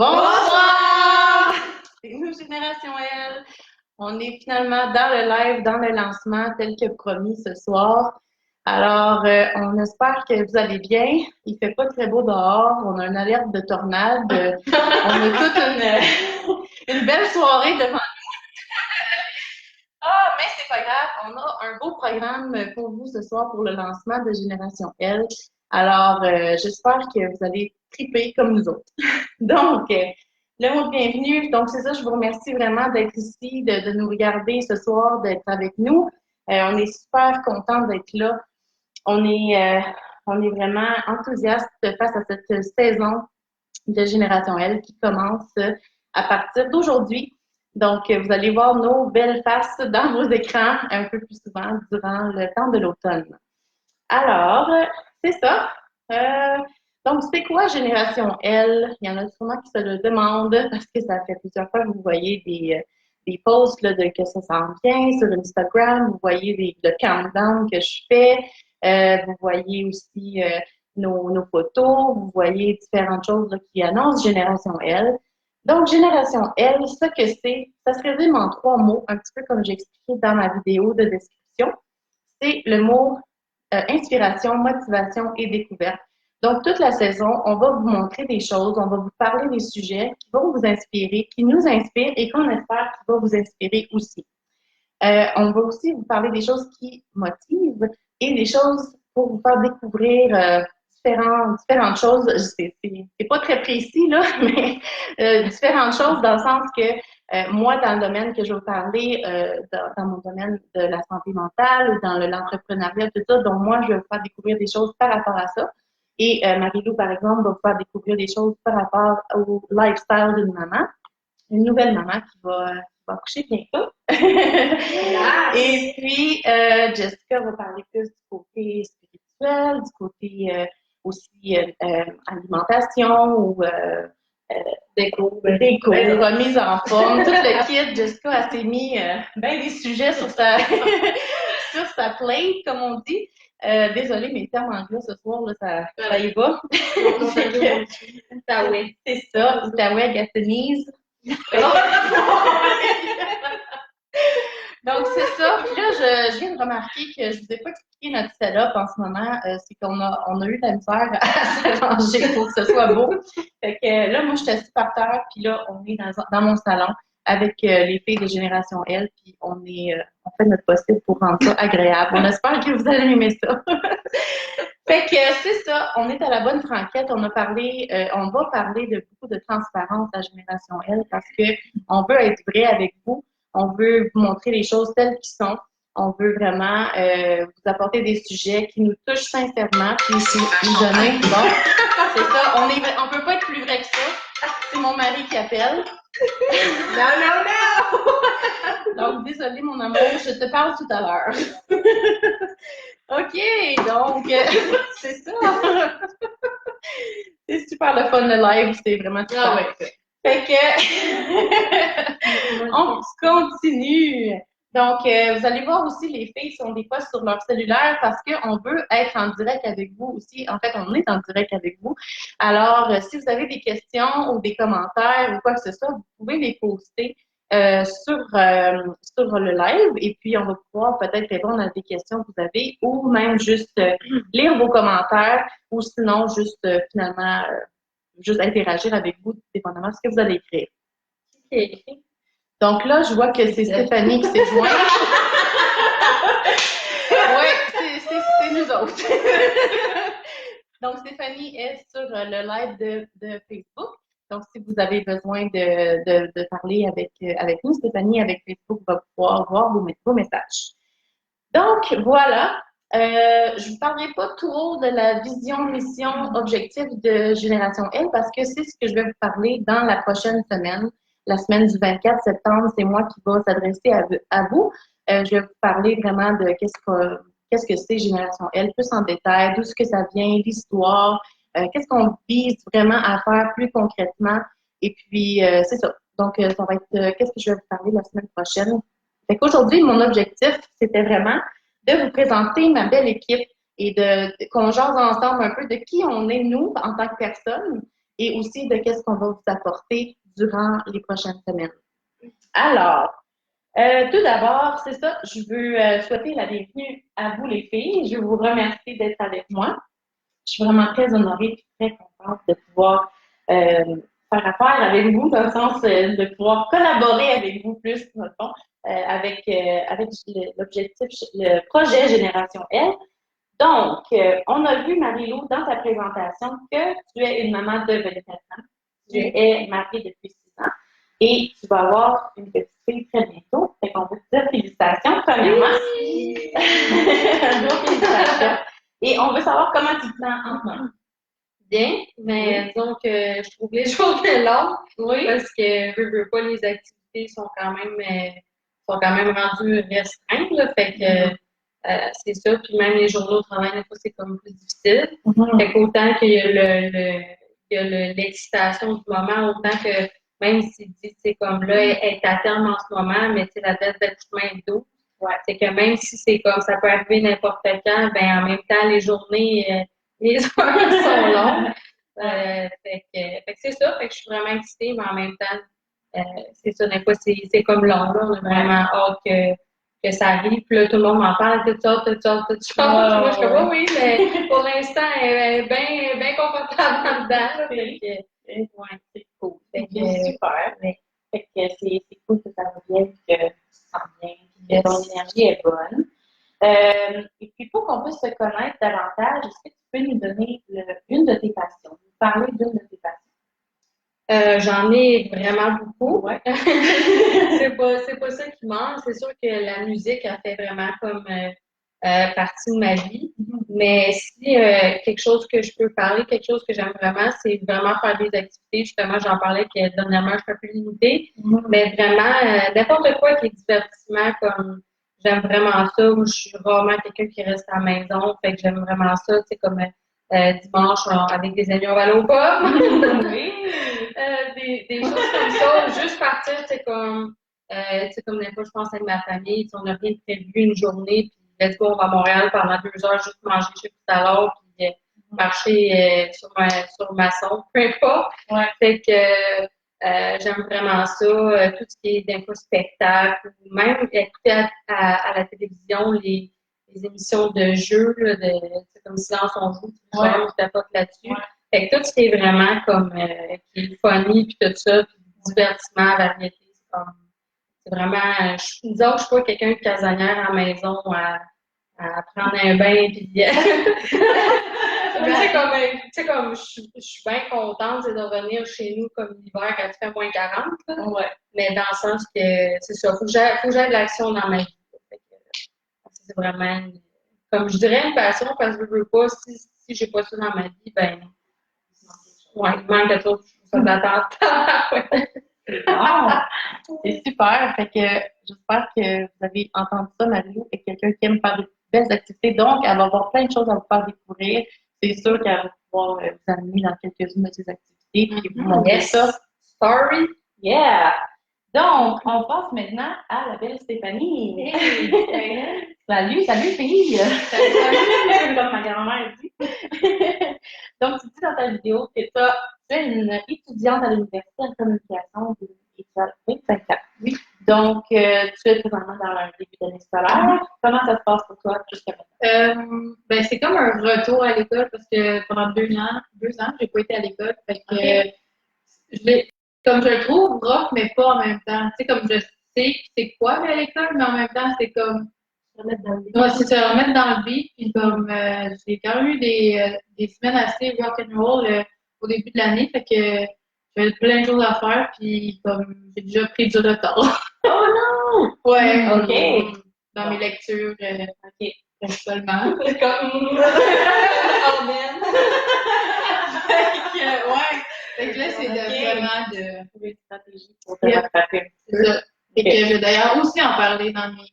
Bonsoir! C'est nous, Génération L. On est finalement dans le live, dans le lancement, tel que promis ce soir. Alors, on espère que vous allez bien. Il fait pas très beau dehors. On a une alerte de tornade. On a toute une belle soirée devant nous. Ah, mais c'est pas grave. On a un beau programme pour vous ce soir pour le lancement de Génération L. Alors, j'espère que vous allez triper comme nous autres. Donc, le mot de bienvenue. Donc, c'est ça, je vous remercie vraiment d'être ici, de nous regarder ce soir, d'être avec nous. On est super contents d'être là. On est vraiment enthousiaste face à cette saison de Génération L qui commence à partir d'aujourd'hui. Donc, vous allez voir nos belles faces dans vos écrans un peu plus souvent durant le temps de l'automne. Alors, c'est ça. Donc, c'est quoi Génération L? Il y en a sûrement qui se le demandent parce que ça fait plusieurs fois que vous voyez des posts là, de que ça s'en vient sur Instagram. Vous voyez le countdown que je fais. Vous voyez aussi nos photos. Vous voyez différentes choses là, qui annoncent Génération L. Donc, Génération L, ça que c'est, ça se résume en 3 mots, un petit peu comme j'ai expliqué dans ma vidéo de description. C'est le mot inspiration, motivation et découverte. Donc, toute la saison, on va vous montrer des choses, on va vous parler des sujets qui vont vous inspirer, qui nous inspirent et qu'on espère qui vont vous inspirer aussi. On va aussi vous parler des choses qui motivent et des choses pour vous faire découvrir différentes choses. C'est pas très précis, là, mais différentes choses dans le sens que moi, dans le domaine que je vais vous parler, dans mon domaine de la santé mentale ou dans l'entrepreneuriat, tout ça, donc moi, je vais vous faire découvrir des choses par rapport à ça. Et Marie-Lou, par exemple, va vous faire découvrir des choses par rapport au lifestyle d'une maman, une nouvelle maman qui va accoucher bientôt. Et puis, Jessica va parler plus du côté spirituel, du côté aussi alimentation ou déco, remise en forme, tout le kit. Jessica, elle s'est mis bien des sujets sur sa, sur sa plate, comme on dit. Désolée, mes termes anglais ce soir, là, ça y va. C'est ça, Outaouais, Gatinese. Donc, c'est ça. Puis là, je viens de remarquer que je ne vous ai pas expliqué notre setup en ce moment. C'est qu'on a eu de la misère à s'arranger pour que ce soit beau. Fait que là, moi, je suis assise par terre, puis là, on est dans mon salon avec les filles de Génération L, puis on fait notre possible pour rendre ça agréable. On espère que vous allez aimer ça. Fait que c'est ça, on est à la bonne franquette. On va parler de beaucoup de transparence à Génération L parce que on veut être vrai avec vous. On veut vous montrer les choses telles qu'elles sont. On veut vraiment vous apporter des sujets qui nous touchent sincèrement, puis nous donner. Bon, c'est ça. On peut pas être plus vrai que ça. C'est mon mari qui appelle. Non! Donc, désolée, mon amour, je te parle tout à l'heure. OK, donc, c'est ça. C'est super le fun, le live, c'est vraiment super. Ah ouais. Fait que, on continue. Donc, vous allez voir aussi, les filles sont des fois sur leur cellulaire parce qu'on veut être en direct avec vous aussi. En fait, on est en direct avec vous. Alors, si vous avez des questions ou des commentaires ou quoi que ce soit, vous pouvez les poster sur le live et puis on va pouvoir peut-être répondre à des questions que vous avez ou même juste lire vos commentaires ou sinon juste finalement juste interagir avec vous dépendamment de ce que vous allez écrire. Okay. Donc là, je vois que c'est Stéphanie qui s'est jointe. Oui, c'est nous autres. Donc, Stéphanie est sur le live de Facebook. Donc, si vous avez besoin de parler avec nous, Stéphanie, avec Facebook, va pouvoir voir vos messages. Donc, voilà. Je ne vous parlerai pas trop de la vision, mission, objectif de Génération L parce que c'est ce que je vais vous parler dans la prochaine semaine. La semaine du 24 septembre, c'est moi qui va s'adresser à vous. Je vais vous parler vraiment de qu'est-ce que c'est Génération L, plus en détail, d'où ce que ça vient, l'histoire, qu'est-ce qu'on vise vraiment à faire plus concrètement. Et puis, c'est ça. Donc, ça va être qu'est-ce que je vais vous parler la semaine prochaine. Fait qu'aujourd'hui, mon objectif, c'était vraiment de vous présenter ma belle équipe et qu'on jase ensemble un peu de qui on est, nous, en tant que personne, et aussi de qu'est-ce qu'on va vous apporter durant les prochaines semaines. Alors, tout d'abord, c'est ça, je veux souhaiter la bienvenue à vous les filles. Je veux vous remercier d'être avec moi. Je suis vraiment très honorée et très contente de pouvoir faire affaire avec vous, dans le sens de pouvoir collaborer avec vous plus, dans le fond, avec l'objectif, le projet Génération L. Donc, on a vu, Marie-Lou, dans ta présentation, que tu es une maman de 24 ans. Tu es mariée depuis 6 ans. Et tu vas avoir une petite fille très bientôt. Fait qu'on peut te dire félicitations, premièrement. Oui. Félicitations. Et on veut savoir comment tu te sens en ce moment. Bien, mais disons que je trouve les journées longues. Oui. Parce que je veux pas, les activités sont quand même rendues restreintes, là. Fait que c'est ça. Puis même les journées au travail, des fois, c'est comme plus difficile. Fait qu'autant qu'il y a l'excitation du moment, autant que même si c'est comme là, elle est à terme en ce moment, mais tu sais, la date d'accouchement est 12. Ouais. C'est que même si c'est comme ça peut arriver n'importe quand, ben en même temps, les journées, les heures sont longues. Fait que c'est ça. Fait que je suis vraiment excitée, mais en même temps, c'est ça, des fois, c'est comme long, là. On a vraiment hâte que ça arrive. Puis là, tout le monde m'en parle, tout ça, tout ça, tout ça. Moi, je suis comme, oui, mais pour l'instant, elle est bien confortable en dedans, là. Fait que, ouais, c'est cool. Fait que, super. Mais, fait que c'est cool que ça revienne, que tu te sens bien, que ton énergie est bonne. Et puis, pour qu'on puisse se connaître davantage, est-ce que tu peux nous donner une de tes passions, nous parler d'une de tes passions? J'en ai vraiment beaucoup. Ouais. c'est pas ça qui manque. C'est sûr que la musique a fait vraiment comme partie de ma vie. Mais si quelque chose que je peux parler, quelque chose que j'aime vraiment, c'est vraiment faire des activités. Justement, j'en parlais que dernièrement, je suis un peu limitée. Mais vraiment, n'importe quoi qui est divertissement, comme j'aime vraiment ça. Moi, je suis rarement quelqu'un qui reste à la maison. Fait que j'aime vraiment ça. C'est comme dimanche, avec des amis, on va aller au pub. Oui. Des choses comme ça, juste partir, c'est comme des fois, je pense avec ma famille, on n'a rien prévu une journée, puis let's go, on va à Montréal pendant 2 heures, juste manger chez tout à l'heure, puis marcher sur maçon, peu importe. Ouais. Fait que j'aime vraiment ça, tout ce qui est des fois spectacle, ou même écouter à la télévision les émissions de jeux, là, comme Silence on joue, j'aime, je tapote là-dessus. Ouais. Fait que tout ce qui est vraiment comme qui est funny puis tout ça, puis divertissement, variété, c'est vraiment. Disons que je suis pas quelqu'un de casanière à la maison à prendre un bain puis comme je suis bien contente de revenir chez nous comme l'hiver quand il fait moins 40. Ouais. Mais dans le sens que c'est ça, faut que j'aie de l'action dans ma vie. Fait que, c'est vraiment comme je dirais une passion parce que je veux pas, si j'ai pas ça dans ma vie, ben ouais, il manque quelque chose, ça t'attend. C'est super. Fait que j'espère que vous avez entendu ça, Marie-Lou est quelqu'un qui aime faire de belles activités. Donc, elle va avoir plein de choses à vous faire découvrir. C'est sûr qu'elle va pouvoir vous amener dans quelques-unes de ces activités. Puis vous montrer ça. Story. Yeah! Donc, on passe maintenant à la belle Stéphanie. Hey. Salut fille! Salut, comme ma grand-mère dit. Donc, tu dis dans ta vidéo que tu es une étudiante à l'Université en communication de l'École 25 ans. Oui. Donc, tu es présentement dans un début d'année scolaire. Comment ça se passe pour toi jusqu'à maintenant? Ben, c'est comme un retour à l'école parce que pendant 2 ans, j'ai pas été à l'école. Fait que, comme je le trouve rough, mais pas en même temps. Tu sais, comme je sais c'est quoi aller à l'école, mais en même temps, c'est comme. Moi, c'est se remettre dans le beat. Puis comme j'ai quand même eu des semaines assez rock'n'roll au début de l'année. Fait que j'avais plein de choses à faire. Puis comme j'ai déjà pris du retard. Oh non! Ouais. OK. Dans mes lectures, OK, principalement. Comme. Ouais. Fait que là, c'est vraiment de trouver une stratégie pour te rattraper. C'est ça. Et que je vais d'ailleurs aussi en parler dans mes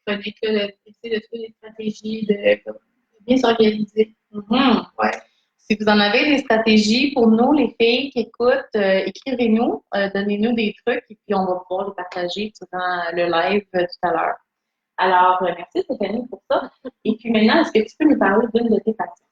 chroniques, d'essayer de trouver des stratégies, de bien s'organiser. Ouais. Si vous en avez des stratégies pour nous, les filles qui écoutent, écrivez-nous, donnez-nous des trucs et puis on va pouvoir les partager durant le live tout à l'heure. Alors, merci Stéphanie pour ça. Et puis maintenant, est-ce que tu peux nous parler d'une de tes passions?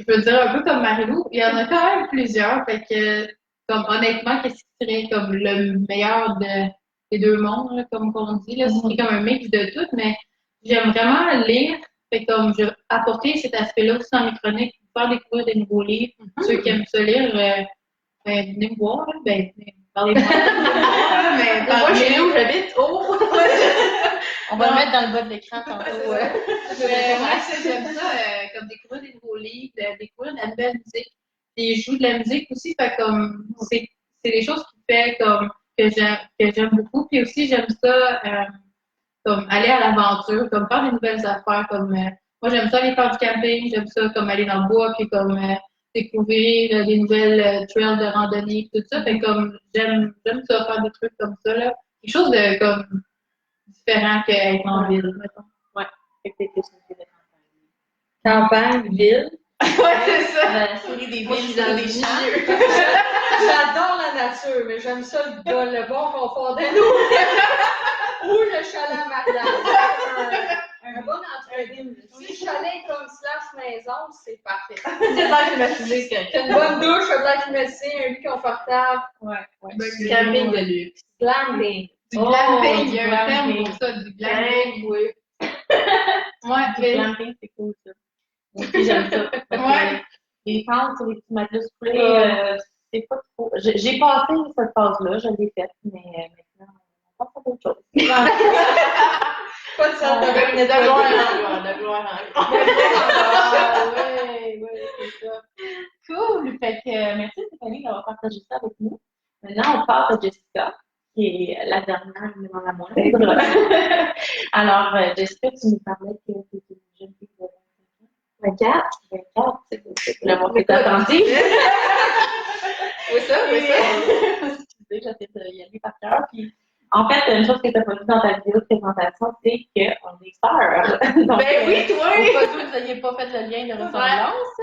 je veux dire un peu comme Marilou, il y en a quand même plusieurs. Fait que, comme honnêtement, qu'est-ce qui serait comme le meilleur des deux mondes, là, comme on dit, là, c'est comme un mix de tout, mais j'aime vraiment lire. Fait que, comme je vais apporter cet aspect-là aussi dans mes chroniques, faire découvrir des nouveaux livres. Ceux qui aiment ça lire, ben, venez me voir, là, ben, parlez-moi. Mais Moi, chez nous, j'habite haut. On va le mettre dans le bas de l'écran tantôt. J'aime ça, comme découvrir des nouveaux livres, découvrir de la nouvelle musique. Et je joue de la musique aussi, fait comme c'est des choses qui fait comme que j'aime beaucoup. Puis aussi j'aime ça comme aller à l'aventure, comme faire des nouvelles affaires, comme moi j'aime ça aller faire du camping, j'aime ça comme aller dans le bois, puis comme découvrir des nouvelles trails de randonnée, tout ça. Fait comme j'aime ça faire des trucs comme ça là. Quelque chose de comme différent qu'être en ville, mettons. Ouais. Fait que t'es plus une ville de Campagne, ville. Ouais, c'est ça. la série des Moi, je villes suis dans des le champs. milieu. J'adore la nature, mais j'aime ça le bon confort de nous. Ou le chalet à Marianne. Un bon entraînement. Si le chalet est comme slash maison, c'est parfait. C'est là que je me suis dit que Une bonne douche, un bain climatisé, un lit confortable. ouais. Du camping de luxe. Glamping. Du glamping, il y a un glamping. terme pour ça, du glamping. Oui. Ouais, Du mais glamping, c'est cool, ça. Moi aussi, j'aime ça. Fait que, Ouais. les tentes sur les petits matelas soufflés, c'est pas trop. J'ai passé cette phase-là, je l'ai faite, mais maintenant, on passe à autre chose. Pas de ça, de gloire en gloire, de gloire en gloire. Oui, c'est ça. Cool! Fait que merci Stéphanie d'avoir partagé ça avec nous. Maintenant, on passe à Jessica, qui est la dernière devant la moindre. Alors, Jessica, tu nous parlais que tu étais une jeune fille de 25 ans. 24, c'est le mot que t'as attendu. Oui, ça. Excusez, j'essaie d'y aller par cœur. Puis, en fait, une chose que tu as pas dit dans ta vidéo de présentation, c'est qu'on est sœurs. Donc, Ben oui, toi! au cas où vous n'ayez pas fait le lien de ressemblance,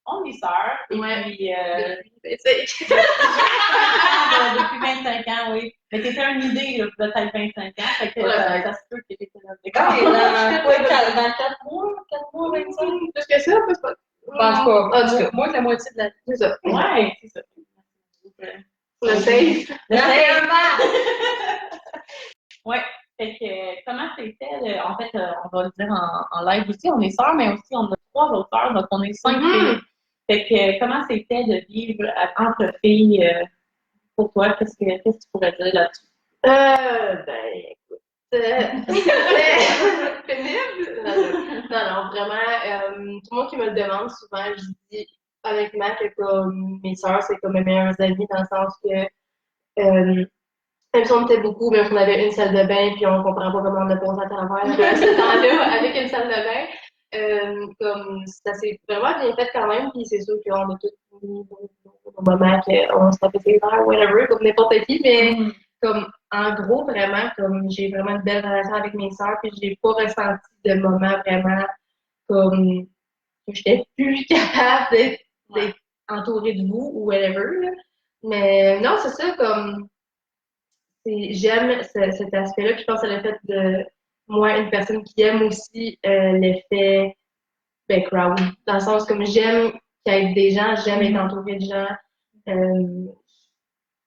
on est sœurs. Et puis, depuis 25 ans, oui. Mais t'étais une idée, là, peut-être 25 ans. Fait que ça se peut que t'étais dans le décor. Dans 4 mois, 25. Plus que ça, plus pas. Je pense pas. En tout cas, moins que la moitié de la vie. C'est ça. Ouais, c'est ça. Le safe. Le safe. Vraiment! Ouais. Fait que, comment c'était, en fait, on va le dire en live aussi, on est sœurs, mais aussi on a 3 autres sœurs, donc on est 5 filles. Fait que, comment c'était de vivre entre filles pour toi? Qu'est-ce que tu pourrais dire là-dessus? Ben, écoute, c'était pénible. Non, vraiment, tout le monde qui me le demande souvent, je dis honnêtement que comme mes sœurs, c'est comme mes meilleures amies dans le sens que même si on était beaucoup, même si on avait une salle de bain, puis on comprend pas comment on a passé à travers ce temps-là avec une salle de bain. Comme ça s'est vraiment bien fait quand même, puis c'est sûr qu'on a tous mis nos moments qu'on se tapait ses verres, whatever, comme n'importe qui, mais comme en gros, vraiment, comme j'ai vraiment une belle relation avec mes sœurs, puis j'ai pas ressenti de moment vraiment comme que j'étais plus capable d'être entourée de vous ou whatever, là. Mais non, c'est ça, comme j'aime cet aspect-là, puis je pense que c'est le fait de moi, une personne qui aime aussi l'effet crowd. Dans le sens comme j'aime qu'il y ait des gens, j'aime être entourée de gens.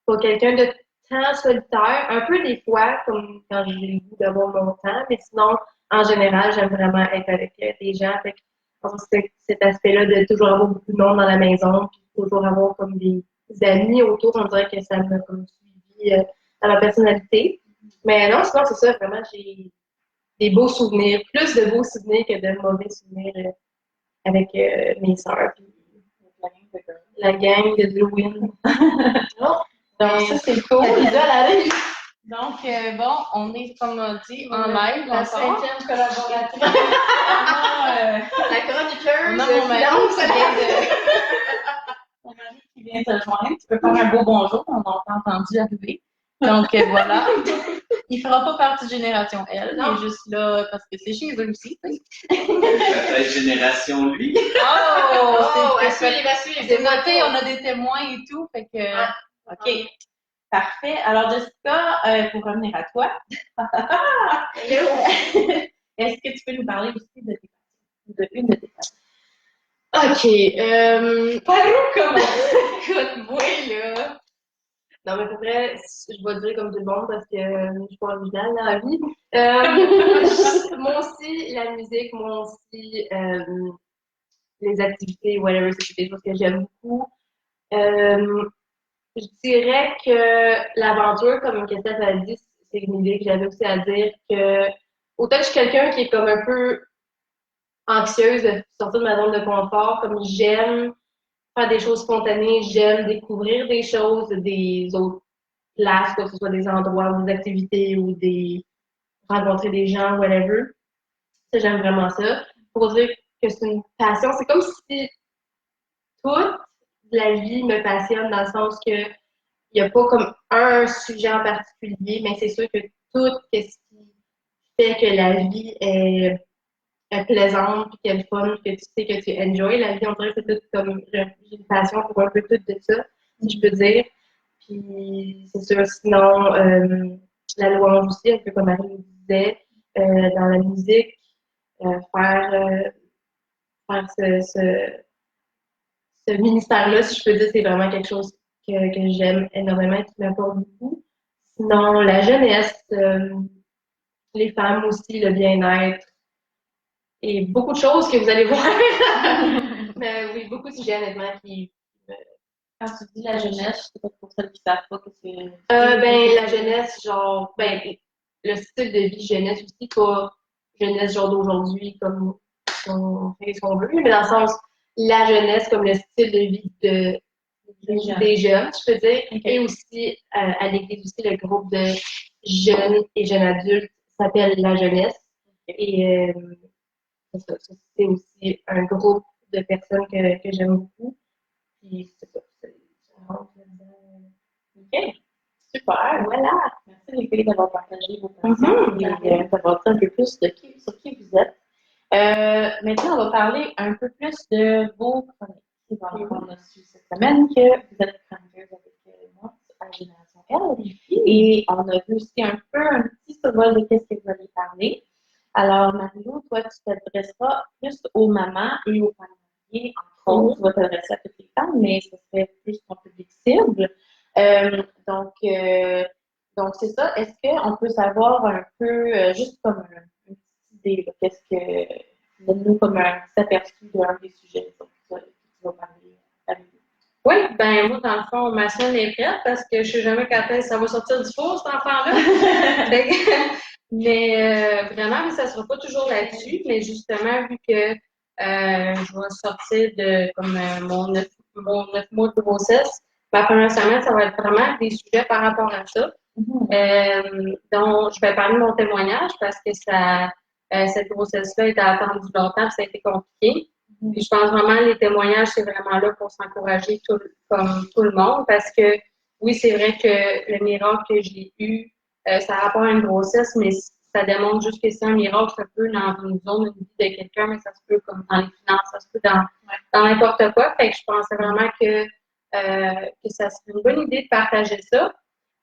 Pas quelqu'un de tant solitaire, un peu des fois, comme quand j'ai le goût d'avoir mon temps, mais sinon, en général, j'aime vraiment être avec des gens. Fait que, je pense que cet aspect-là de toujours avoir beaucoup de monde dans la maison, puis toujours avoir comme des amis autour, on dirait que ça m'a comme suivi dans ma personnalité. Mais non, sinon, c'est ça, vraiment, j'ai des beaux souvenirs, plus de beaux souvenirs que de mauvais souvenirs avec mes sœurs, puis la gang de Halloween. Donc, ça, c'est cool. Donc, bon, on est, comme on dit, en live. La 5e collaboratrice. La chroniqueuse. On a mon mari qui vient te joindre. Tu peux faire un beau bonjour, on t'a entendu arriver. Donc, voilà. Il fera pas partie de Génération L. Il est juste là parce que c'est chez eux aussi. Peut-être Génération lui. C'est noté, on a des témoins et tout. Fait que, OK. Parfait. Alors, Jessica, pour revenir à toi, est-ce que tu peux nous parler aussi de une de tes passions? OK. Par où commencer? Écoute, moi, là. Non, mais pour vrai, je vais dire comme tout le monde parce que je suis pas originale dans la vie. Moi aussi, la musique, moi aussi, les activités, whatever, c'est des choses que j'aime beaucoup. Euh, je dirais que l'aventure, comme Christophe a dit, c'est une idée que j'avais aussi à dire que autant que je suis quelqu'un qui est comme un peu anxieuse de sortir de ma zone de confort, comme j'aime faire des choses spontanées, j'aime découvrir des choses, des autres places, que ce soit des endroits ou des activités ou des rencontrer des gens, whatever. Ça, j'aime vraiment ça. Pour dire que c'est une passion, c'est comme si toute la vie me passionne dans le sens que il n'y a pas comme un sujet en particulier, mais c'est sûr que tout ce qui fait que la vie est plaisante, puis qu'elle est fun, que tu sais que tu enjoy la vie, on dirait que c'est tout comme j'ai une passion pour un peu tout de ça, si je peux dire. Puis c'est sûr, sinon, la louange aussi, un peu comme Marie nous disait, dans la musique, faire, faire ce ministère-là, si je peux dire, c'est vraiment quelque chose que j'aime énormément et qui m'apporte beaucoup. Sinon, la jeunesse, les femmes aussi, le bien-être et beaucoup de choses que vous allez voir. Mais oui, beaucoup de sujets, honnêtement, qui Quand tu dis la jeunesse, c'est pas pour celles qui savent pas que c'est. ben, la jeunesse, genre, ben, le style de vie jeunesse aussi, pas jeunesse genre d'aujourd'hui, comme on fait ce qu'on veut, mais dans le sens, la jeunesse comme le style de vie des jeunes, je peux dire, Okay. et aussi à l'église aussi, le groupe de jeunes et jeunes adultes s'appelle la jeunesse. Et c'est aussi un groupe de personnes que j'aime beaucoup. Puis c'est ça. OK. Super. Voilà. Merci les filles d'avoir partagé vos passions et d'avoir dit un peu plus sur qui vous êtes. Maintenant, on va parler un peu plus de vos chroniques. On a su cette semaine que vous êtes chroniqueuse avec moi à Génération L. Et on a vu aussi un petit survol de qu'est-ce que vous allez parler. Alors, Marie-Lou, toi, tu t'adresseras plus aux mamans et aux familles. Entre autres, tu vas t'adresser à toutes les femmes, mais ce serait plus ton public cible. Donc c'est ça. Est-ce qu'on peut savoir un peu, juste comme une petite idée, là, qu'est-ce que, donne-nous comme un petit aperçu d'un des sujets dont tu vas parler avec nous. Oui, ben moi, dans le fond, ma semaine est prête parce que je sais jamais quand est-ce que ça va sortir du four, cet enfant-là. Mais vraiment, ça ne sera pas toujours là-dessus, mais justement, vu que je vais sortir de comme mon 9 mois de grossesse, ma première semaine, ça va être vraiment des sujets par rapport à ça. Donc, je vais parler de mon témoignage parce que cette grossesse-là était attendue longtemps, ça a été compliqué. Puis je pense vraiment que les témoignages, c'est vraiment là pour s'encourager comme tout le monde parce que oui, c'est vrai que le miracle que j'ai eu, ça a rapport à une grossesse, mais ça démontre juste que c'est un miracle, ça peut dans une zone de vie de quelqu'un, mais ça se peut comme dans les finances, ça se peut dans n'importe quoi. Fait que je pensais vraiment que ça serait une bonne idée de partager ça.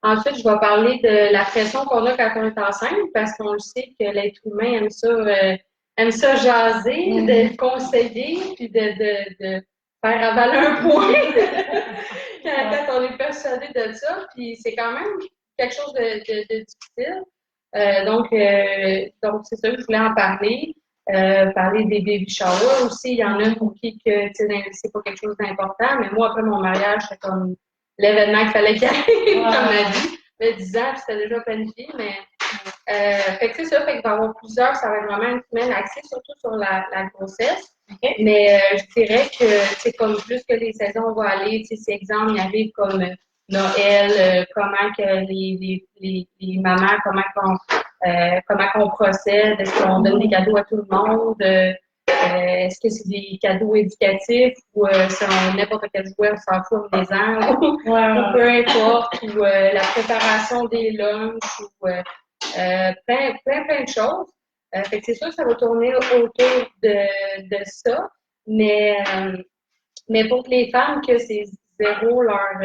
Ensuite, je vais parler de la pression qu'on a quand on est enceinte, parce qu'on le sait que l'être humain aime ça jaser, de conseiller, puis de faire avaler un point quand on est persuadé de ça. Puis c'est quand même quelque chose de difficile. Donc c'est ça que je voulais en parler. Parler des baby showers aussi. Il y en a pour qui que c'est pas quelque chose d'important, mais moi, après mon mariage, c'est comme l'événement qu'il fallait qu'il arrive dans ma vie. Mais 10 ans, c'était déjà planifié, mais fait que c'est ça, fait qu'il va y avoir plusieurs, ça va être vraiment une semaine axée surtout sur la grossesse. Okay. Mais je dirais que c'est comme plus que les saisons vont aller, tu sais, si exemple, il arrive comme Noël, comment que les mamans, comment qu'on procède, est-ce qu'on donne des cadeaux à tout le monde, est-ce que c'est des cadeaux éducatifs ou c'est n'importe quel jouet, on s'en fout des ans, ou peu importe, ou la préparation des lunchs, ou plein de choses. Fait que c'est sûr que ça va tourner autour de ça, mais pour les femmes que c'est zéro leur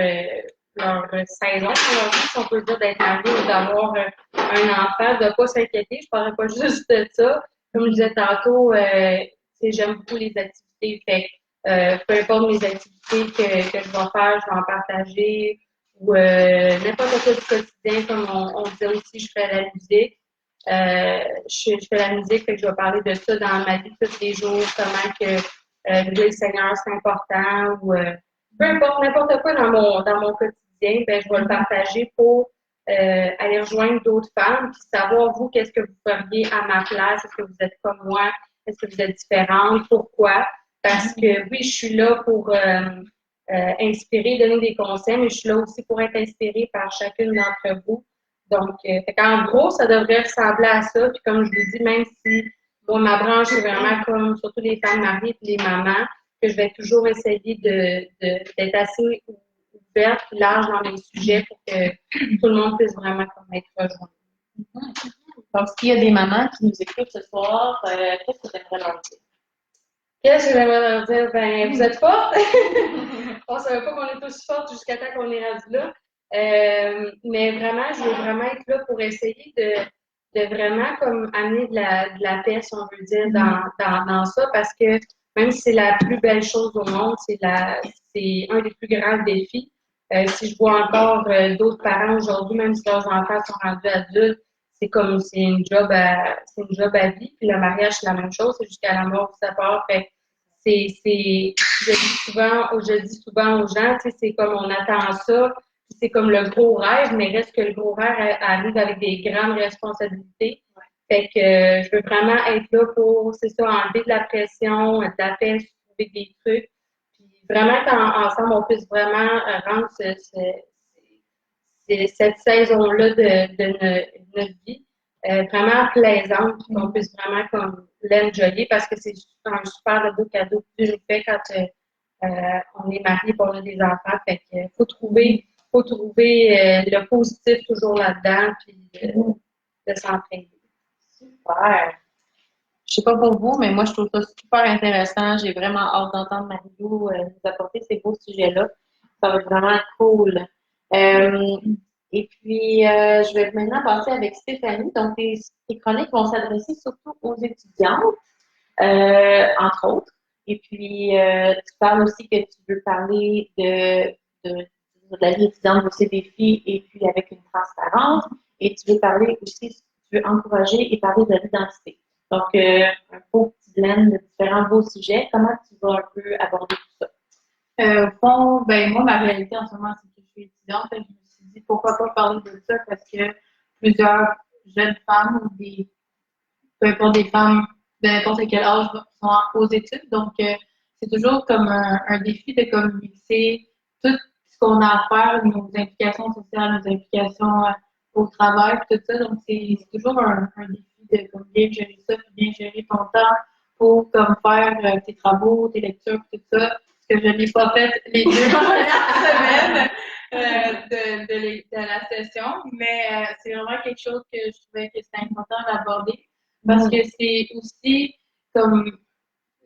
saison, leur vie, si on peut dire d'être mariée ou d'avoir un enfant, de ne pas s'inquiéter. Je ne parlerai pas juste de ça. Comme je disais tantôt, j'aime beaucoup les activités. Fait peu importe mes activités que je vais faire, je vais en partager, ou n'importe quoi du quotidien, comme on disait aussi, je fais la musique. Je fais la musique, fait que je vais parler de ça dans ma vie de tous les jours, comment que louer le Seigneur, c'est important, ou peu importe, n'importe quoi dans mon quotidien, ben, je vais le partager pour aller rejoindre d'autres femmes, puis savoir, vous, qu'est-ce que vous feriez à ma place, est-ce que vous êtes comme moi, est-ce que vous êtes différente, pourquoi? Parce que oui, je suis là pour inspirer, donner des conseils, mais je suis là aussi pour être inspirée par chacune d'entre vous. Donc, en gros, ça devrait ressembler à ça. Puis comme je vous dis, même si moi, ma branche, c'est vraiment comme surtout les femmes mariées et les mamans, que je vais toujours essayer d'être assez ouverte et large dans mes sujets pour que tout le monde puisse vraiment comme être rejoint. Donc, s'il y a des mamans qui nous écoutent ce soir, qu'est-ce que tu aimerais leur dire? Qu'est-ce que j'aimerais leur dire? Ben, vous êtes fortes! On ne savait pas qu'on est aussi fortes jusqu'à temps qu'on est rendu là. Mais vraiment, je veux vraiment être là pour essayer de vraiment comme amener de la paix, si on veut dire, dans ça, parce que même si c'est la plus belle chose au monde, c'est un des plus grands défis. Si je vois encore d'autres parents aujourd'hui, même si leurs enfants sont rendus adultes, c'est une job à vie. Puis le mariage, c'est la même chose, c'est jusqu'à la mort qui sépare. Fait je dis souvent aux gens, tu sais, c'est comme on attend ça, c'est comme le gros rêve, mais reste que le gros rêve arrive avec des grandes responsabilités. Fait que je veux vraiment être là pour, c'est ça, enlever de la pression, de la paix, trouver des trucs. Puis vraiment qu'ensemble, on puisse vraiment rendre cette saison-là de notre vie vraiment plaisante, puis qu'on puisse vraiment comme l'enjoyer parce que c'est un super beau cadeau que Dieu nous fait quand on est marié et on a des enfants. Fait que faut trouver le positif toujours là-dedans, puis de s'entraîner. Super! Je sais pas pour vous, mais moi, je trouve ça super intéressant. J'ai vraiment hâte d'entendre Marie-Lou nous apporter ces beaux sujets-là. Ça va être vraiment cool. Et puis, je vais maintenant passer avec Stéphanie. Donc, tes chroniques vont s'adresser surtout aux étudiantes, entre autres. Et puis, tu parles aussi que tu veux parler de la vie étudiante, de ses défis, et puis avec une transparence. Et tu veux parler aussi, tu veux encourager et parler de l'identité. Donc, un beau petit blend de différents beaux sujets. Comment tu vas un peu aborder tout ça? Bon, ben moi, ma réalité en ce moment, c'est que je suis étudiante. Je me suis dit pourquoi pas parler de ça parce que plusieurs jeunes femmes ou peu importe des femmes de n'importe quel âge sont aux études. Donc, c'est toujours comme un défi de comme mixer tout ce qu'on a à faire, nos implications sociales, nos implications au travail, tout ça. Donc, c'est toujours un défi de comme, bien gérer ça, puis bien gérer ton temps pour comme faire tes travaux, tes lectures, tout ça. Ce que je n'ai pas fait les 2 dernières semaines de la session, mais c'est vraiment quelque chose que je trouvais que c'était important d'aborder. Parce que c'est aussi comme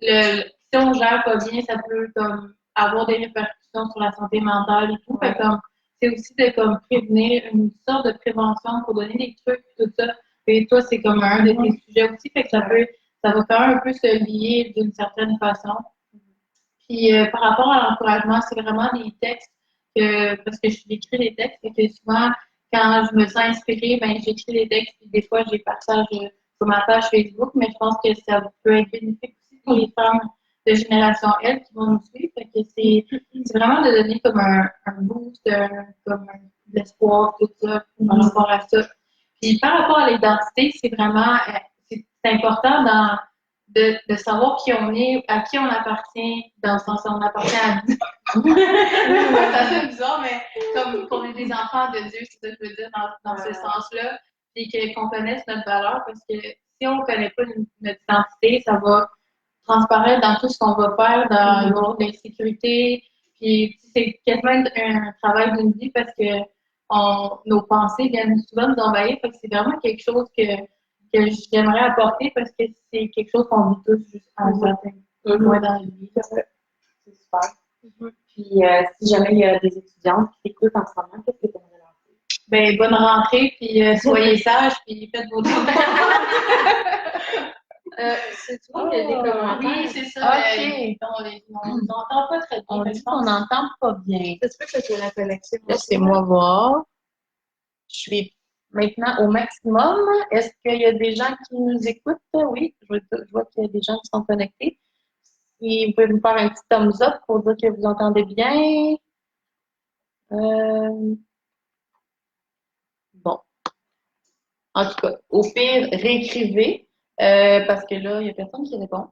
si on gère pas bien, ça peut comme avoir des répercussions sur la santé mentale et tout. Fait comme c'est aussi de comme prévenir une sorte de prévention pour donner des trucs tout ça. Et toi, c'est comme un de tes sujets aussi, fait que ça va quand même un peu se lier d'une certaine façon. Puis par rapport à l'encouragement, c'est vraiment des textes parce que j'écris des textes et que souvent quand je me sens inspirée, ben j'écris des textes et des fois je les partage sur ma page Facebook, mais je pense que ça peut être bénéfique aussi pour les femmes de génération L qui vont nous suivre. Fait que c'est vraiment de donner comme un boost, comme de l'espoir, tout ça, par rapport à ça. Puis par rapport à l'identité, c'est vraiment c'est important de savoir qui on est, à qui on appartient, dans le sens où on appartient à Dieu. Ça fait bizarre, mais comme qu'on est des enfants de Dieu, c'est ça que je veux dire dans ce sens-là, et qu'on connaisse notre valeur, parce que si on ne connaît pas notre identité, ça va transparaître dans tout ce qu'on va faire, dans le monde de l'insécurité, puis c'est quasiment un travail d'une vie parce que nos pensées viennent souvent nous envahir, fait que c'est vraiment quelque chose que j'aimerais apporter parce que c'est quelque chose qu'on vit tous juste à un certain point dans la vie. C'est super. Puis, si jamais il y a des étudiantes qui écoutent en ce moment, qu'est-ce que tu aimerais leur dire? Ben, bonne rentrée, puis soyez sages, puis faites vos devoirs. tu vois, il y a des commentaires. Oui, c'est ça. OK. On n'entend pas très bien. On dit qu'on n'entend pas bien. Ça se peut que ce soit la connexion. Laissez-moi voir. Je suis maintenant au maximum. Est-ce qu'il y a des gens qui nous écoutent? Oui, je vois qu'il y a des gens qui sont connectés. Si vous pouvez me faire un petit thumbs up pour dire que vous entendez bien. Bon. En tout cas, au pire, réécrivez. Parce que là, il n'y a personne qui répond.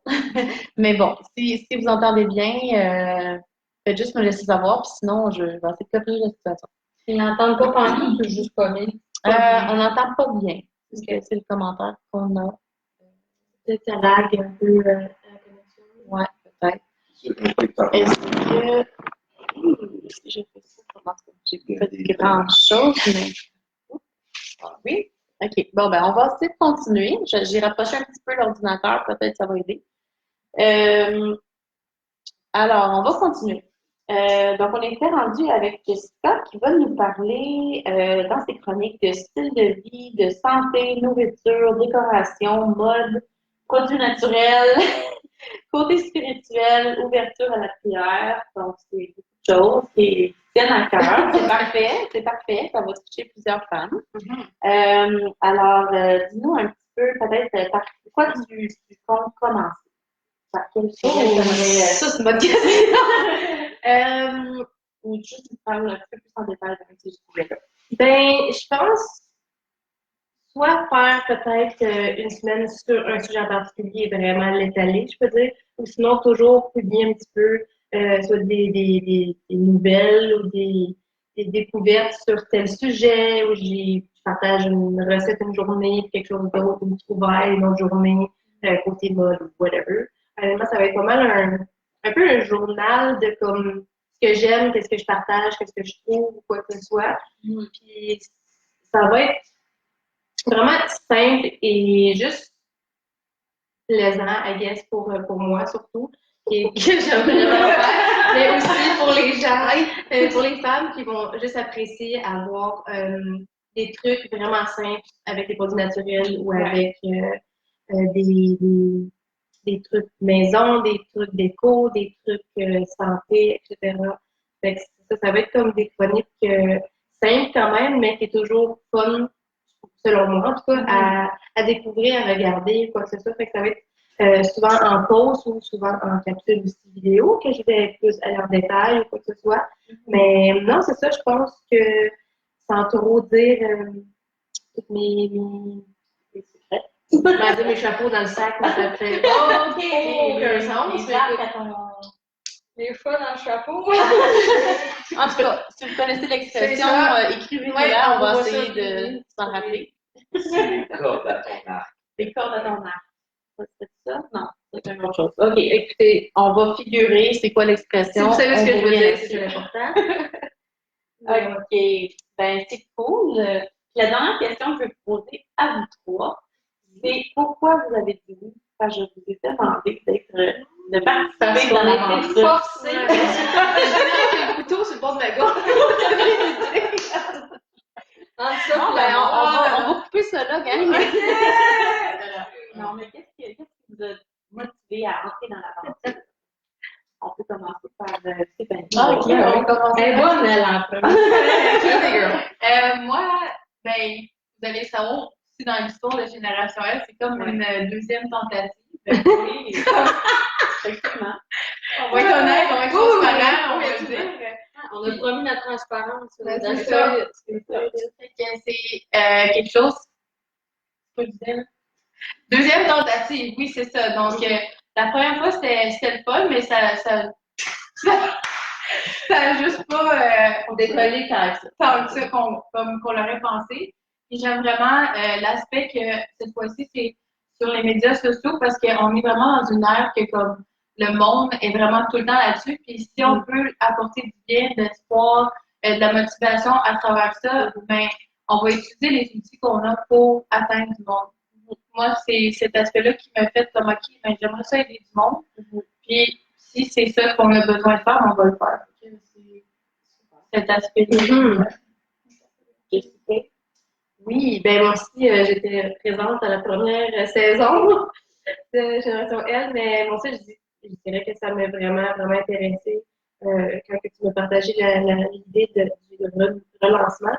Mais bon, si vous entendez bien, faites juste me laisser savoir. Puis sinon, je vais essayer de copier la situation. Ils n'entendent pas parler, c'est juste pas bien. On n'entend pas bien. Parce que c'est le commentaire qu'on a. Peut-être ça lag un peu la connexion. Ouais, peut-être. Est-ce que. Si j'ai fait ça, comment est-ce que j'ai fait grand-chose, mais. Oui. OK. Bon, ben, on va essayer de continuer. J'ai rapproché un petit peu l'ordinateur, peut-être ça va aider. Alors, on va continuer. Donc, on était rendu avec Jessica qui va nous parler dans ses chroniques de style de vie, de santé, nourriture, décoration, mode, produits naturels, côté spirituel, ouverture à la prière. Donc, c'est beaucoup de choses qui tiennent à cœur. C'est parfait. Ça va toucher plusieurs femmes. Alors, dis-nous un petit peu, peut-être, par quoi tu comptes commencer? Par quel sujet Ça, c'est une bonne question. ou juste nous parler un peu plus en détail de ce sujet-là? Ben, je pense soit faire peut-être une semaine sur un sujet en particulier et vraiment l'étaler, je peux dire, ou sinon toujours publier un petit peu soit des nouvelles ou des découvertes sur tel sujet, où je partage une recette une journée, puis quelque chose d'autre, une trouvaille une autre journée, côté mode ou whatever. Moi, ça va être pas mal un peu un journal de comme ce que j'aime, qu'est-ce que je partage, qu'est-ce que je trouve, ou quoi que ce soit. Puis ça va être vraiment simple et juste plaisant, I guess, pour moi surtout, que j'aime vraiment faire, mais aussi pour les gens, pour les femmes qui vont juste apprécier avoir des trucs vraiment simples avec des produits naturels ou avec des trucs maison, des trucs déco, des trucs santé, etc. Fait que ça va être comme des chroniques simples quand même, mais qui est toujours fun, selon moi, en tout cas, à découvrir, à regarder, quoi que ce soit. Fait que ça va être souvent en pause ou souvent en capsule aussi vidéo, que je vais plus aller en détail ou quoi que ce soit. Mais non, c'est ça, je pense que sans trop dire toutes mes secrets. Je vais dire mes chapeaux dans le sac, mais ça fait aucun sens. Les fois dans le chapeau. En tout cas, si vous connaissez l'expression, écrivez-le là, on va essayer de s'en rappeler. C'est les cordes à ton arc. Les cordes à ton arc. C'est ça? Non, c'est une autre chose. OK, écoutez, on va figurer c'est quoi l'expression. Si vous savez ce que je veux dire, c'est c'est important. OK, ben c'est cool. La dernière question que je vais vous poser à vous trois, c'est pourquoi vous avez dit oui quand je vous ai demandé de participer dans l'aventure? Forcé. Avec le couteau sur le bord de la gorge. On va couper ça là, gang. Non, mais qu'est-ce qui vous a motivé à entrer dans l'aventure? On peut commencer par Stéphanie. OK, on va commencer. Elle est bonne, elle, en premier. Moi, ben, vous allez savoir, si dans l'histoire de Génération L, c'est comme une deuxième tentative. Oui, Effectivement. on va être honnête, on va être transparent, on va le dire. On a promis la transparence. C'est ça. C'est quelque chose. Deuxième tentative, oui, c'est ça. Donc, la première fois, c'était le fun, mais ça a juste pas Décollé tant que ça qu'on l'aurait pensé. Et j'aime vraiment l'aspect que cette fois-ci, c'est sur les médias sociaux parce qu'on est vraiment dans une ère que comme le monde est vraiment tout le temps là-dessus. Puis si on peut apporter du bien, de l'espoir, de la motivation à travers ça, ben, on va utiliser les outils qu'on a pour atteindre du monde. Moi, c'est cet aspect-là qui m'a fait comme OK, ben, j'aimerais ça aider du monde. Puis si c'est ça qu'on a besoin de faire, on va le faire. C'est cet aspect-là. Oui, ben moi aussi, j'étais présente à la première saison. de Génération L, mais bon, ça, je dirais que ça m'a vraiment, vraiment intéressée quand tu m'as partagé l'idée du relancement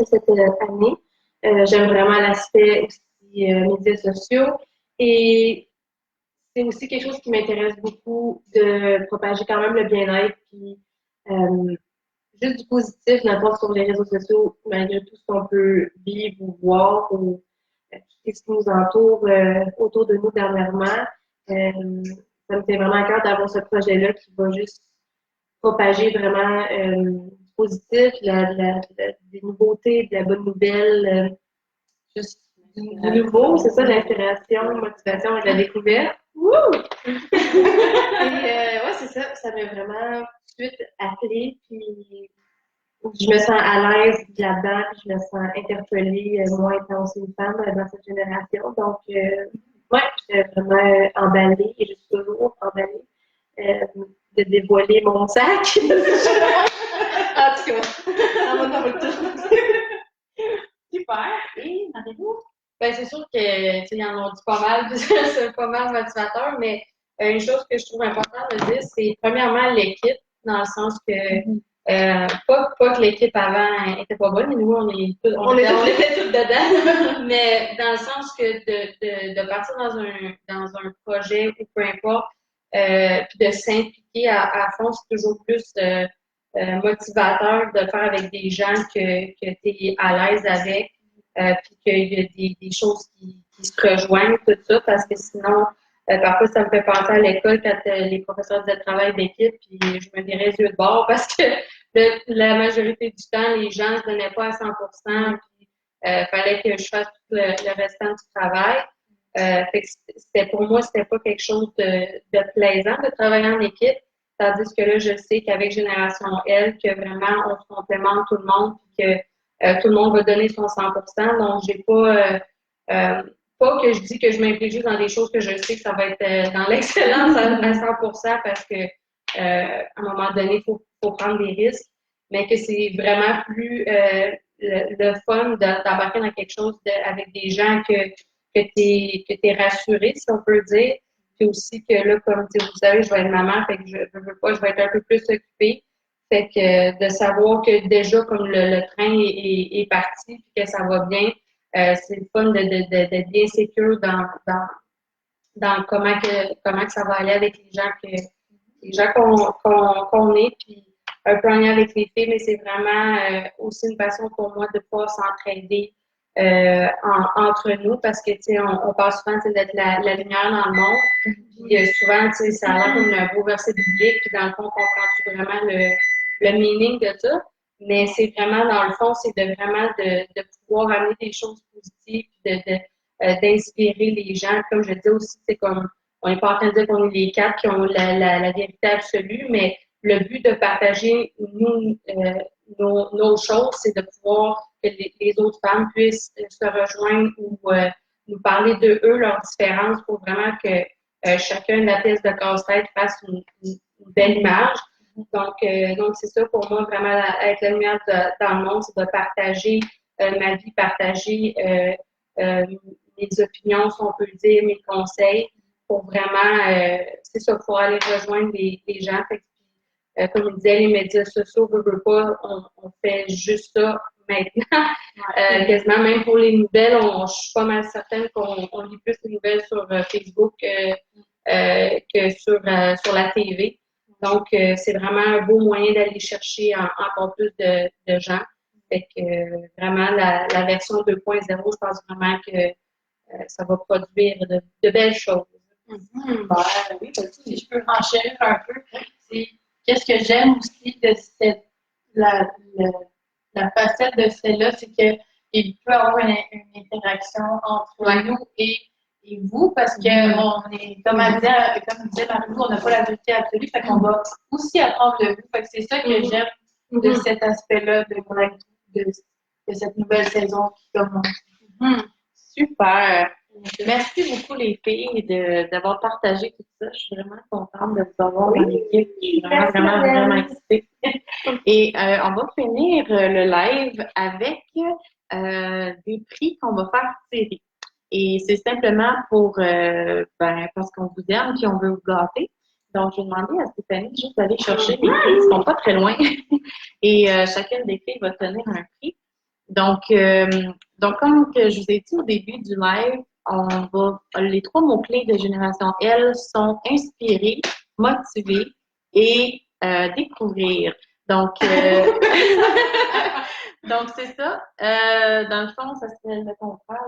cette année. J'aime vraiment l'aspect aussi médias sociaux et c'est aussi quelque chose qui m'intéresse beaucoup de propager quand même le bien-être puis juste du positif, n'importe sur les réseaux sociaux, malgré tout ce qu'on peut vivre ou voir ou tout ce qui nous entoure autour de nous dernièrement. Ça me fait vraiment à cœur d'avoir ce projet-là qui va juste propager vraiment du positif, des nouveautés, de la bonne nouvelle, juste du nouveau, c'est ça, l'inspiration, motivation et la découverte. Wouh! Et ouais, c'est ça, ça m'a vraiment tout de suite appelé, puis je me sens à l'aise là-dedans, puis je me sens interpellée, moi étant aussi une femme dans cette génération. Donc, ouais, j'étais vraiment emballée et je suis toujours emballée de dévoiler mon sac. En tout cas, on va tout. Super. Et Marie-Lou? Ben, c'est sûr que, tu sais, ils en ont dit pas mal, puis c'est pas mal motivateur, mais une chose que je trouve importante de dire, c'est premièrement l'équipe, dans le sens que, pas que l'équipe avant était pas bonne, mais nous, on était toutes dedans, mais dans le sens que de partir dans un projet ou peu importe, puis de s'impliquer à fond, c'est toujours plus motivateur de le faire avec des gens que tu es à l'aise avec. Puis qu'il y a des choses qui se rejoignent, tout ça, parce que sinon, parfois, ça me fait penser à l'école quand les professeurs faisaient le travail d'équipe, puis je me dirais les yeux de bord parce que la majorité du temps, les gens ne se donnaient pas à 100%, puis fallait que je fasse tout le restant du travail. Fait que pour moi, c'était pas quelque chose de plaisant de travailler en équipe, tandis que là, je sais qu'avec Génération L, que vraiment, on se complémente tout le monde, puis que tout le monde va donner son 100%. Donc, j'ai pas que je dis que je m'implique juste dans des choses que je sais que ça va être dans l'excellence à 100% parce que à un moment donné, il faut prendre des risques, mais que c'est vraiment plus le fun d'embarquer dans quelque chose avec des gens que t'es rassuré, si on peut dire. Puis aussi que là, comme vous savez, je vais être maman, fait que je veux pas, je vais être un peu plus occupée. Fait que de savoir que déjà, comme le train est parti puis que ça va bien, c'est le fun d'être bien sécure dans comment que ça va aller avec les gens qu'on est, puis un peu en lien avec les filles, mais c'est vraiment aussi une passion pour moi de pouvoir s'entraider entre nous parce que, tu sais, on parle souvent d'être la lumière dans le monde. Puis souvent, tu sais, ça a l'air comme un beau verset biblique, puis dans le fond, on comprend vraiment le meaning de ça. Mais c'est vraiment, dans le fond, c'est vraiment de pouvoir amener des choses positives, d'inspirer les gens. Comme je dis aussi, c'est comme, on n'est pas en train de dire qu'on est les quatre qui ont la vérité absolue, mais le but de partager nos choses, c'est de pouvoir que les autres femmes puissent se rejoindre ou nous parler de eux, leurs différences, pour vraiment que chacun de la pièce de casse-tête fasse une belle image. Donc c'est ça pour moi, vraiment, être la lumière dans le monde, c'est de partager ma vie, partager mes opinions, si on peut dire, mes conseils, pour vraiment, c'est ça, pour aller rejoindre les gens. Fait que, comme je disais, les médias sociaux, veut pas, on fait juste ça maintenant. Quasiment, même pour les nouvelles, je suis pas mal certaine qu'on lit plus les nouvelles sur Facebook que sur la TV. Donc, c'est vraiment un beau moyen d'aller chercher encore plus de gens. Fait que vraiment, la version 2.0, je pense vraiment que ça va produire de belles choses. Oui, si je peux enchérir un peu, c'est qu'est-ce que j'aime aussi de la facette de celle-là, c'est qu'il peut y avoir une interaction entre nous et vous, parce que on est, comme disait Marie-Lou, on n'a pas la vérité absolue, fait qu'on va aussi apprendre de vous. Fait que c'est ça que j'aime de cet aspect-là de cette nouvelle saison qui commence. Super! Merci beaucoup les filles d'avoir partagé tout ça. Je suis vraiment contente de vous avoir dans l'équipe. Je suis vraiment excitée. Et on va finir le live avec des prix qu'on va faire tirer. Et c'est simplement pour, parce qu'on vous aime puis on veut vous gâter. Donc, je vais demander à Stéphanie juste d'aller chercher les prix. Ils sont pas très loin. Et chacune des filles va tenir un prix. Donc, comme que je vous ai dit au début du live, les 3 mots-clés de Génération L sont inspirer, motiver et découvrir. Donc, donc c'est ça. Dans le fond, ça serait le contraire,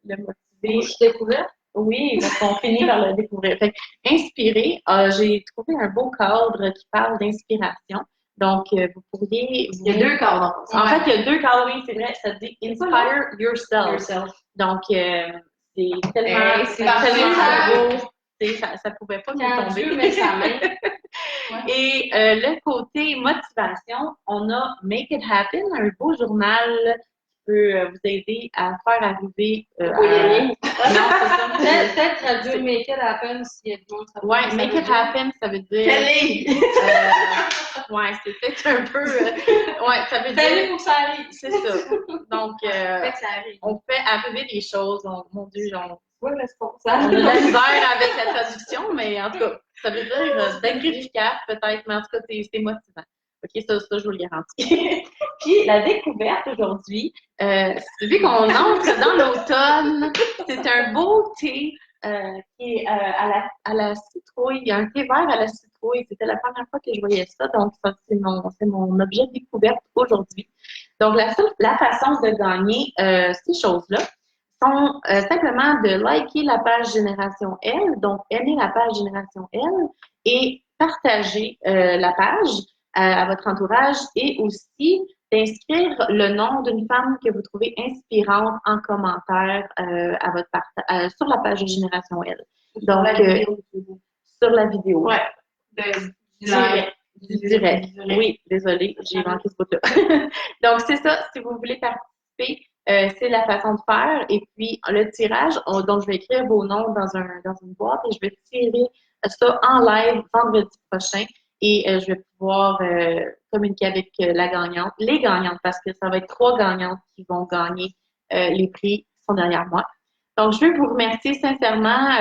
le motiver. Je découvert. Oui, parce qu'on finit par le découvrir. Fait que, inspirer, j'ai trouvé un beau cadre qui parle d'inspiration. Donc, vous pourriez... Il y a 2 cadres. En fait, il y a 2 cadres, oui, c'est vrai. Ça dit « Inspire yourself ». Donc, c'est tellement... c'est tellement beau. Ça pouvait pas nous tomber. Dieu met sa main. Et le côté motivation, on a Make It Happen, un beau journal qui peut vous aider à faire arriver... Non, c'est ça. Peut-être traduire Make It Happen s'il y a du monde. Ouais, Make It Happen, ça veut dire... ouais, c'est peut-être un peu... ouais, ça veut dire... Salut pour que ça arrive. C'est ça. Donc, Ça arrive. on fait arriver des choses. Mon Dieu, Oui, on a responsable. de la misère avec la traduction, mais en tout cas, ça veut dire d'être efficace peut-être, mais en tout cas, c'est motivant. OK, ça, je vous le garantis. Puis, la découverte aujourd'hui, vu qu'on entre dans l'automne, c'est un beau thé qui est à la citrouille. Il y a un thé vert à la citrouille. C'était la première fois que je voyais ça, donc ça, c'est mon objet de découverte aujourd'hui. Donc, la façon de gagner ces choses-là sont simplement de liker la page Génération L, donc aimer la page Génération L et partager la page à votre entourage et aussi d'inscrire le nom d'une femme que vous trouvez inspirante en commentaire à votre sur la page de Génération L. Donc, sur la vidéo. Ouais. Du direct. Oui, désolée, j'ai manqué ce bout-là. Donc, c'est ça. Si vous voulez participer, c'est la façon de faire. Et puis, le tirage, donc je vais écrire vos noms dans une boîte et je vais tirer ça en live vendredi prochain. Et je vais pouvoir communiquer avec les gagnantes, parce que ça va être 3 gagnantes qui vont gagner les prix qui sont derrière moi. Donc, je veux vous remercier sincèrement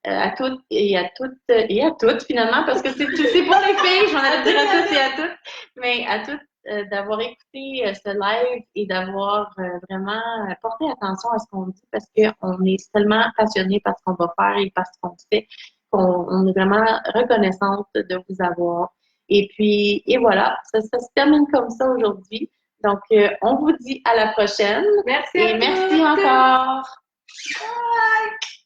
à toutes et à toutes finalement, parce que c'est pour les filles, je m'en allais dire à toutes et à toutes, mais à toutes d'avoir écouté ce live et d'avoir vraiment porté attention à ce qu'on dit, parce qu'on est tellement passionnés par ce qu'on va faire et par ce qu'on fait, qu'on est vraiment reconnaissante de vous avoir. Et puis, et voilà, ça se termine comme ça aujourd'hui. Donc, on vous dit à la prochaine. Merci. Et merci encore. Bye.